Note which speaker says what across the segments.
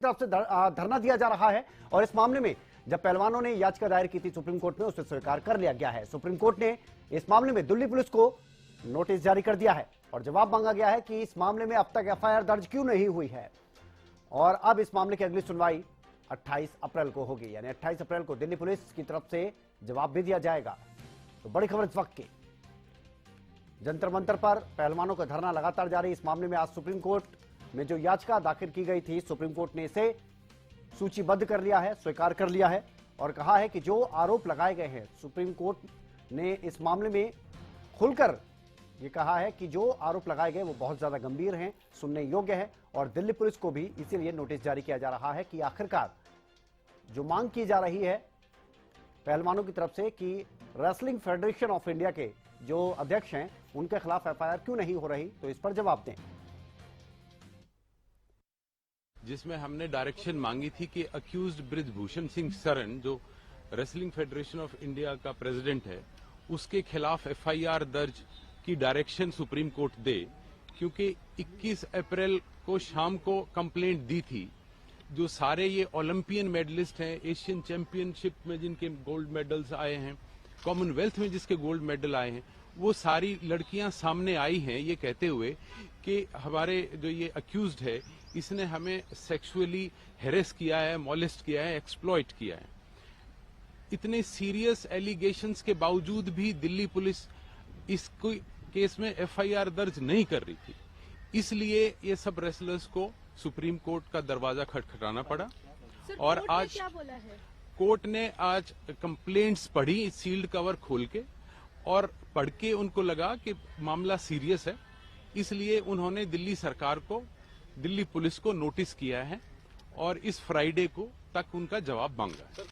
Speaker 1: तरफ से धरना दिया जा रहा है। और इस मामले में जब पहलवानों ने याचिका दायर की थी सुप्रीम कोर्ट में, उसे स्वीकार कर लिया गया है। सुप्रीम कोर्ट ने इस मामले में दिल्ली पुलिस को नोटिस जारी कर दिया है और जवाब मांगा गया है कि इस मामले में अब तक एफआईआर दर्ज क्यों नहीं हुई है। और अब इस मामले की अगली सुनवाई 28 अप्रैल को होगी, यानी 28 अप्रैल को दिल्ली पुलिस की तरफ से जवाब भी दिया जाएगा। तो बड़ी खबर इस वक्त की, जंतर मंतर पर पहलवानों का धरना लगातार जारी। इस मामले में आज सुप्रीम कोर्ट में जो याचिका दाखिल की गई थी, सुप्रीम कोर्ट ने इसे सूचीबद्ध कर लिया है, स्वीकार कर लिया है और कहा है कि जो आरोप लगाए गए हैं, सुप्रीम कोर्ट ने इस मामले में खुलकर ये कहा है कि जो आरोप लगाए गए वो बहुत ज्यादा गंभीर हैं, सुनने योग्य है। और दिल्ली पुलिस को भी इसीलिए नोटिस जारी किया जा रहा है कि आखिरकार जो मांग की जा रही है पहलवानों की तरफ से कि रेसलिंग फेडरेशन ऑफ इंडिया के जो अध्यक्ष हैं उनके खिलाफ एफआईआर क्यों नहीं हो रही, तो इस पर जवाब दें।
Speaker 2: जिसमें हमने डायरेक्शन मांगी थी कि अक्यूज्ड बृजभूषण सिंह शरण, जो रेसलिंग फेडरेशन ऑफ इंडिया का प्रेसिडेंट है, उसके खिलाफ एफआईआर दर्ज की डायरेक्शन सुप्रीम कोर्ट दे, क्योंकि 21 अप्रैल को शाम को कंप्लेंट दी थी। जो सारे ये ओलंपियन मेडलिस्ट हैं, एशियन चैंपियनशिप में जिनके गोल्ड मेडल्स आए हैं, कॉमनवेल्थ में जिसके गोल्ड मेडल आए हैं, वो सारी लड़कियां सामने आई हैं ये कहते हुए कि हमारे जो ये अक्यूज्ड है इसने हमें सेक्सुअली हेरेस किया है, मॉलेस्ट किया है, एक्सप्लॉइट किया है। इतने सीरियस एलिगेशंस के बावजूद भी दिल्ली पुलिस इस केस में एफआईआर दर्ज नहीं कर रही थी, इसलिए ये सब रेसलर्स को सुप्रीम कोर्ट का दरवाजा खटखटाना पड़ा। और आज
Speaker 3: क्या बोला है?
Speaker 2: कोर्ट ने आज कंप्लेंट्स पढ़ी सील्ड कवर खोल के, और पढ़ के उनको लगा कि मामला सीरियस है, इसलिए उन्होंने दिल्ली सरकार को, दिल्ली पुलिस को नोटिस किया है और इस फ्राइडे को तक उनका जवाब मांगा है।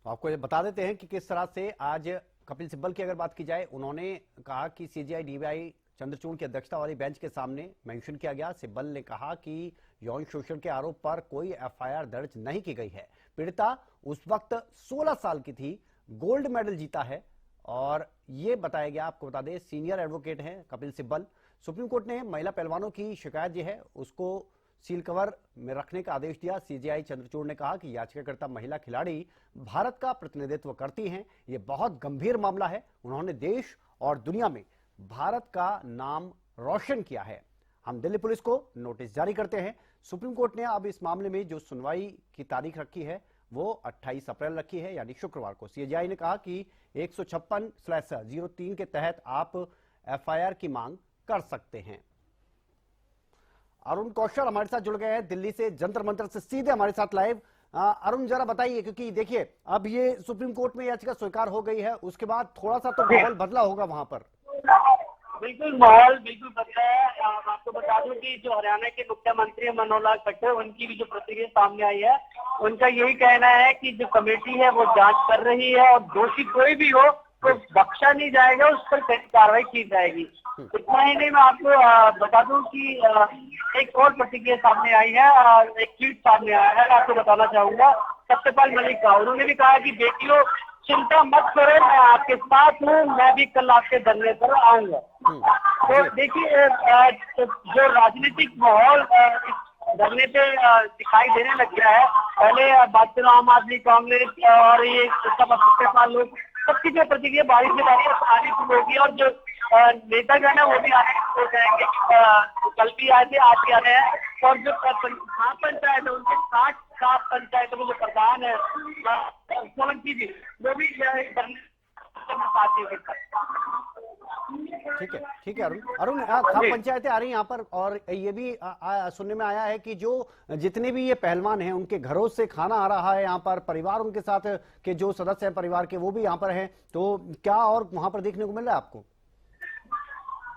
Speaker 1: आपको ये बता देते हैं कि किस तरह से आज कपिल सिब्बल की अगर बात की जाए, उन्होंने कहा कि सीजीआई डीवाई चंद्रचूड़ की अध्यक्षता वाली बेंच के सामने मेंशन किया गया। सिब्बल ने कहा कि यौन शोषण के आरोप पर कोई एफआईआर दर्ज नहीं की गई है। पीड़िता उस वक्त 16 साल की थी, गोल्ड मेडल जीता है और ये बताया गया। आपको बता दें, सीनियर एडवोकेट हैं कपिल सिब्बल। सुप्रीम कोर्ट ने महिला पहलवानों की शिकायत जो है उसको सील कवर में रखने का आदेश दिया। सीजीआई चंद्रचूड़ ने कहा कि याचिकाकर्ता महिला खिलाड़ी भारत का प्रतिनिधित्व करती हैं, ये बहुत गंभीर मामला है। उन्होंने देश और दुनिया में भारत का नाम रोशन किया है। हम दिल्ली पुलिस को नोटिस जारी करते हैं। सुप्रीम कोर्ट ने अब इस मामले में जो सुनवाई की तारीख रखी है वो 28 अप्रैल रखी है, यानी शुक्रवार को। सीजीआई ने कहा कि 156/03 के तहत आप एफआईआर की मांग कर सकते हैं। अरुण कौशल हमारे साथ जुड़ गए हैं दिल्ली से, जंतर मंतर से सीधे हमारे साथ लाइव। अरुण जरा बताइए, क्योंकि देखिए अब ये सुप्रीम कोर्ट में याचिका स्वीकार हो गई है, उसके बाद थोड़ा सा तो माहौल बदला होगा वहां पर।
Speaker 4: बिल्कुल, माहौल बिल्कुल बदला है। आपको बता दूं कि जो हरियाणा के मुख्यमंत्री मनोहर लाल खट्टर, उनकी भी जो प्रतिक्रिया सामने आई है, उनका यही कहना है कि जो कमेटी है वो जांच कर रही है और दोषी कोई भी हो तो बख्शा नहीं जाएगा, उस पर कड़ी कार्रवाई की जाएगी। इतना ही नहीं, मैं आपको बता दूं कि एक और प्रतिक्रिया सामने आई है और एक ट्वीट सामने आया है, आपको बताना चाहूंगा। सत्यपाल मलिक का, उन्होंने भी कहा कि बेटियों चिंता मत करो, मैं आपके साथ हूँ, मैं भी कल आपके धरने पर आऊंगा। तो देखिए, जो राजनीतिक माहौल धरने पे दिखाई देने लग गया है। पहले बात करो आम आदमी कांग्रेस और ये सब लोग, सबकी जो प्रतिक्रिया बारिश के बारे में आने शुरू होगी और जो नेतागण है वो भी आने हो जाएंगे। कल भी आए थे, आज भी आ रहे हैं। और जो ग्राम पंचायत है उनके 60 पंचायतों में जो प्रधान है सोलंकी जी, वो भी
Speaker 1: ठीक है अरुण खाप पंचायतें आ रही हैं यहाँ पर। और ये भी सुनने में आया है कि जो जितने भी ये पहलवान हैं उनके घरों से खाना आ रहा है यहाँ पर, परिवार उनके साथ के जो सदस्य हैं परिवार के वो भी यहाँ पर हैं, तो क्या और वहां पर देखने को मिल रहा है आपको?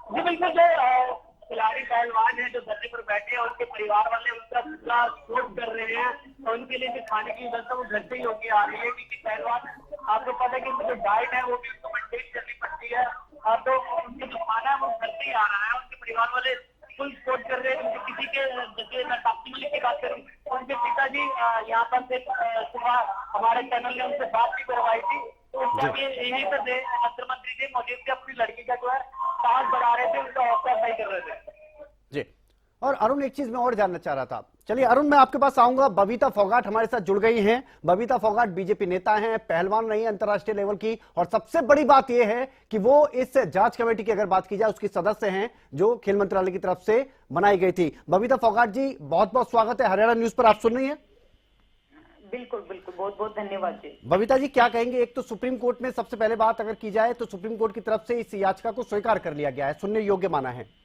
Speaker 4: जी बिल्कुल, जो खिलाड़ी पहलवान है जो धरने पर बैठे हैं, उनके परिवार वाले उनका पूरा सपोर्ट कर रहे हैं और उनके लिए जो खाने की व्यवस्था वो घर से ही होकर आ रही है। क्योंकि पहलवान, आपको पता है कि जो डाइट है वो भी उनको मेंटेन करनी पड़ती है, तो उनके जो खाना है वो घर से ही आ रहा है। उनके परिवार वाले फुल सपोर्ट कर रहे हैं। उनके किसी के, जैसे मैं ताप्ती मलिक की बात करूँ, उनके पिताजी यहाँ पर से सुबह हमारे चैनल ने उनसे बात भी करवाई थी, तो उनका यही पर मंत्र मंत्री जी मौजूद थे, अपनी लड़की का जो है साहस बढ़ा रहे थे, उनका हौसला अफजाई कर रहे थे।
Speaker 1: जी और अरुण, एक चीज मैं और जानना चाह रहा था। चलिए अरुण, मैं आपके पास आऊंगा। बबीता फोगाट हमारे साथ जुड़ गई हैं। बबीता फोगाट बीजेपी नेता हैं, पहलवान रही है अंतर्राष्ट्रीय लेवल की, और सबसे बड़ी बात यह है कि वो इस जांच कमेटी की अगर बात की जाए उसकी सदस्य हैं जो खेल मंत्रालय की तरफ से बनाई गई थी। बबीता फोगाट जी, बहुत बहुत स्वागत है हरियाणा न्यूज पर। आप सुन रही हैं?
Speaker 3: बिल्कुल बिल्कुल, बहुत बहुत धन्यवाद जी।
Speaker 1: बबीता जी, क्या कहेंगे? एक तो सुप्रीम कोर्ट में सबसे पहले बात अगर की जाए तो सुप्रीम कोर्ट की तरफ से इस याचिका को स्वीकार कर लिया गया है, सुनने योग्य माना है।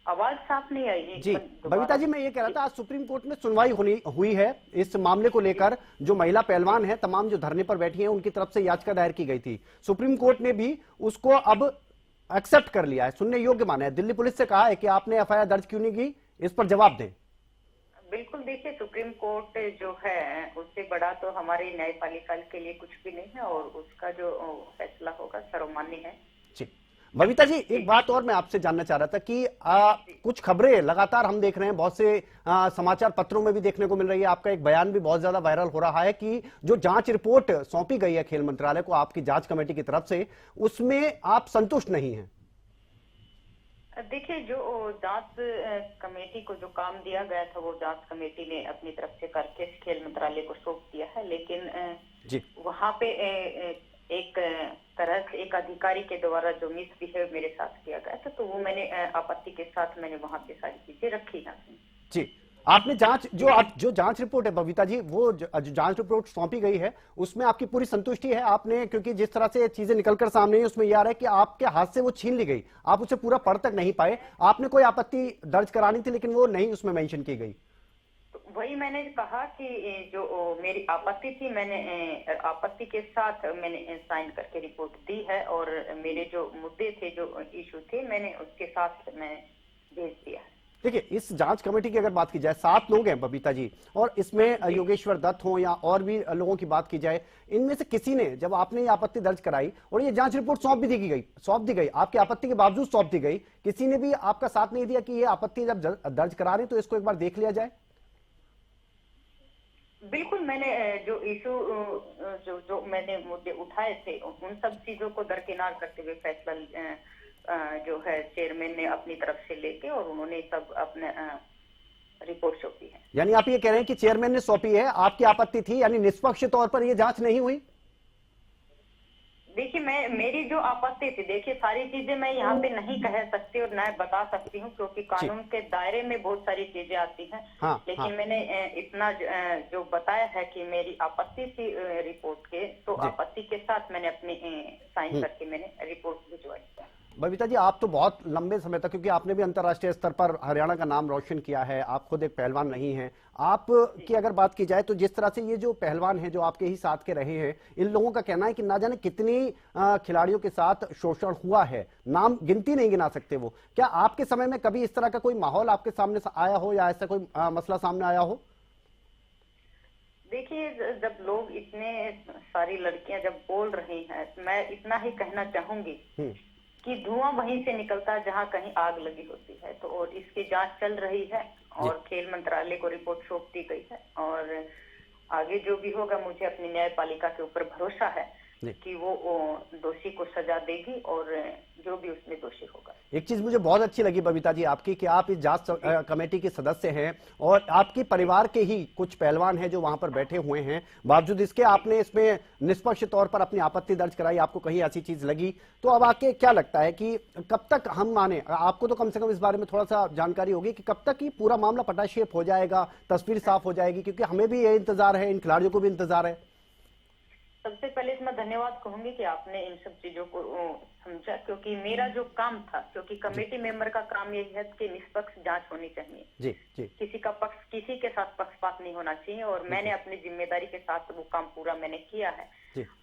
Speaker 3: आवाज साफ नहीं आई है।
Speaker 1: जी बबीता जी, मैं ये कह रहा था आज सुप्रीम कोर्ट में सुनवाई हुई है इस मामले को लेकर। जो महिला पहलवान है, तमाम जो धरने पर बैठी हैं, उनकी तरफ से याचिका दायर की गई थी। सुप्रीम कोर्ट ने भी उसको अब एक्सेप्ट कर लिया है, सुनने योग्य माना है। दिल्ली पुलिस से कहा है कि आपने एफआईआर दर्ज क्यों नहीं की, इस पर जवाब दें।
Speaker 3: बिल्कुल, देखिए सुप्रीम कोर्ट जो है उससे बड़ा तो हमारे न्यायपालिका के लिए कुछ भी नहीं है, और उसका जो फैसला होगा सर्वमान्य है।
Speaker 1: जी बबीता जी, एक बात और मैं आपसे जानना चाह रहा था कि कुछ खबरें लगातार हम देख रहे हैं, बहुत से समाचार पत्रों में भी देखने को मिल रही है, आपका एक बयान भी बहुत ज्यादा वायरल हो रहा है कि जो जांच रिपोर्ट सौंपी गई है खेल मंत्रालय को आपकी जांच कमेटी की तरफ से, उसमें आप संतुष्ट नहीं हैं।
Speaker 3: देखिए, जो जांच कमेटी को जो काम दिया गया था वो जांच कमेटी ने अपनी तरफ से करके खेल मंत्रालय को सौंप दिया है, लेकिन
Speaker 1: जी
Speaker 3: वहाँ पे एक तरह से एक अधिकारी के द्वारा जो मिसबिहेव मेरे साथ किया गया था, तो वो मैंने आपत्ति के साथ मैंने वहाँ पे सारी चीजें रखी हैं।
Speaker 1: जी, आपने जो जांच रिपोर्ट है बबीता जी, वो जो जांच रिपोर्ट सौंपी गई है उसमें आपकी पूरी संतुष्टि है? आपने, क्योंकि जिस तरह से चीजें निकलकर सामने आई उसमें यह आ रहा है कि आपके हाथ से वो छीन ली गई, आप उसे पूरा पढ़ तक नहीं पाए। आपने कोई आपत्ति दर्ज करानी थी लेकिन वो नहीं उसमें मेंशन की गई।
Speaker 3: तो वही मैंने कहा कि जो मेरी आपत्ति थी, मैंने आपत्ति के साथ मैंने साइन करके रिपोर्ट दी है, और मेरे जो मुद्दे थे, जो इशू थे, मैंने उसके साथ मैं भेज दिया है।
Speaker 1: देखिए, इस जांच कमेटी की अगर बात की जाए, 7 लोग हैं बबीता जी, और इसमें योगेश्वर दत्त हो या और भी लोगों की बात की जाए, इनमें से किसी ने, जब आपने ये आपत्ति दर्ज कराई और ये जांच रिपोर्ट सौंप दी गई, आपकी आपत्ति के बावजूद सौंप दी गई, किसी ने भी आपका साथ नहीं दिया कि ये आपत्ति जब दर्ज करा रहे तो इसको एक बार देख लिया जाए?
Speaker 3: बिल्कुल, मैंने जो इशू जो मैंने मुद्दे उठाए थे उन सब चीजों को दरकिनार करते हुए फैसला जो है चेयरमैन ने अपनी तरफ से लेके, और उन्होंने सब अपने रिपोर्ट सौंपी है।
Speaker 1: यानी आप ये कह रहे हैं कि चेयरमैन ने सौंपी है, आपकी आपत्ति थी, यानी निष्पक्ष तौर पर ये जांच नहीं हुई?
Speaker 3: देखिए, मेरी जो आपत्ति थी, देखिए सारी चीजें मैं यहाँ पे नहीं कह सकती और न बता सकती हूँ, क्योंकि कानून के दायरे में बहुत सारी चीजें आती हैं।
Speaker 1: हाँ,
Speaker 3: लेकिन
Speaker 1: हाँ।
Speaker 3: मैंने इतना जो बताया है कि मेरी आपत्ति थी रिपोर्ट के, तो आपत्ति के साथ मैंने अपनी साइन करके मैंने रिपोर्ट भिजवाई।
Speaker 1: बबीता जी, आप तो बहुत लंबे समय तक, क्योंकि आपने भी अंतर्राष्ट्रीय स्तर पर हरियाणा का नाम रोशन किया है, आप खुद एक पहलवान नहीं हैं, आप की अगर बात की जाए तो जिस तरह से ये जो पहलवान हैं जो आपके ही साथ के रहे हैं, इन लोगों का कहना है कि ना जाने कितनी खिलाड़ियों के साथ शोषण हुआ है, नाम गिनती नहीं गिना सकते वो। क्या आपके समय में कभी इस तरह का कोई माहौल आपके सामने आया हो या ऐसा कोई मसला सामने आया हो?
Speaker 3: देखिए, जब लोग इतने सारी लड़कियां जब बोल रही हैं, मैं इतना ही कहना चाहूंगी कि धुआं वहीं से निकलता है जहां कहीं आग लगी होती है। तो और इसकी जांच चल रही है और खेल मंत्रालय को रिपोर्ट सौंप दी गई है, और आगे जो भी होगा, मुझे अपनी न्यायपालिका के ऊपर भरोसा है कि वो दोषी को सजा देगी, और जो भी उसमें दोषी होगा।
Speaker 1: एक चीज मुझे बहुत अच्छी लगी बबीता जी आपकी, कि आप इस जांच कमेटी के सदस्य हैं और आपके परिवार के ही कुछ पहलवान हैं जो वहां पर बैठे हुए हैं, बावजूद इसके आपने इसमें निष्पक्ष तौर पर अपनी आपत्ति दर्ज कराई, आपको कहीं ऐसी चीज लगी। तो अब आके क्या लगता है कि कब तक हम माने, आपको तो कम से कम इस बारे में थोड़ा सा जानकारी होगी कि कब तक ये पूरा मामला पटाक्षेप हो जाएगा, तस्वीर साफ हो जाएगी? क्योंकि हमें भी ये इंतजार है, इन खिलाड़ियों को भी इंतजार है।
Speaker 3: सबसे पहले मैं धन्यवाद कहूंगी कि आपने इन सब चीजों को समझा, क्योंकि मेरा जो काम था, क्योंकि कमेटी मेंबर का काम यही है कि निष्पक्ष जांच होनी चाहिए।
Speaker 1: जी जी।
Speaker 3: किसी के साथ पक्षपात नहीं होना चाहिए, और मैंने अपनी जिम्मेदारी के साथ वो काम पूरा मैंने किया है।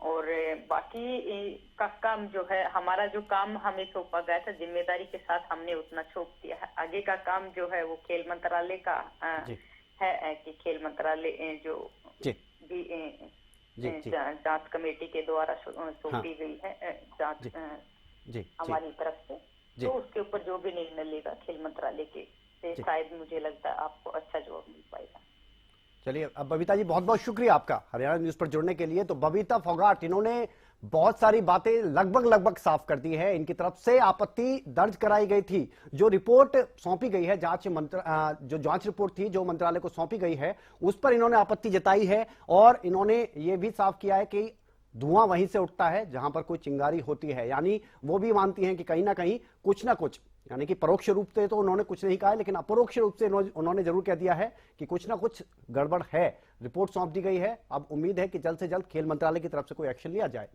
Speaker 3: और बाकी का काम जो है, हमारा जो काम हमें सौंपा गया था, जिम्मेदारी के साथ हमने उतना सौंप दिया है। आगे का काम जो है वो खेल मंत्रालय का है कि खेल मंत्रालय जो भी जांच कमेटी के द्वारा सौंपी गई है जांच हमारी तरफ से, तो उसके ऊपर जो भी निर्णय लेगा खेल मंत्रालय के से, शायद मुझे लगता है आपको अच्छा जवाब मिल पाएगा।
Speaker 1: चलिए, अब बबीता जी बहुत बहुत शुक्रिया आपका हरियाणा न्यूज पर जुड़ने के लिए। तो बबीता फोगाट, इन्होंने बहुत सारी बातें लगभग साफ कर दी है। इनकी तरफ से आपत्ति दर्ज कराई गई थी। जो रिपोर्ट सौंपी गई है, जो जांच रिपोर्ट थी जो मंत्रालय को सौंपी गई है, उस पर इन्होंने आपत्ति जताई है और इन्होंने ये भी साफ किया है कि धुआं वहीं से उठता है जहां पर कोई चिंगारी होती है। यानी वो भी मानती हैं कि कहीं ना कहीं कुछ ना कुछ, यानी कि परोक्ष रूप से तो उन्होंने कुछ नहीं कहा है, लेकिन अपरोक्ष रूप से उन्होंने जरूर कह दिया है कि कुछ ना कुछ गड़बड़ है। रिपोर्ट सौंप दी गई है। अब उम्मीद है कि जल्द से जल्द खेल मंत्रालय की तरफ से कोई एक्शन लिया जाए।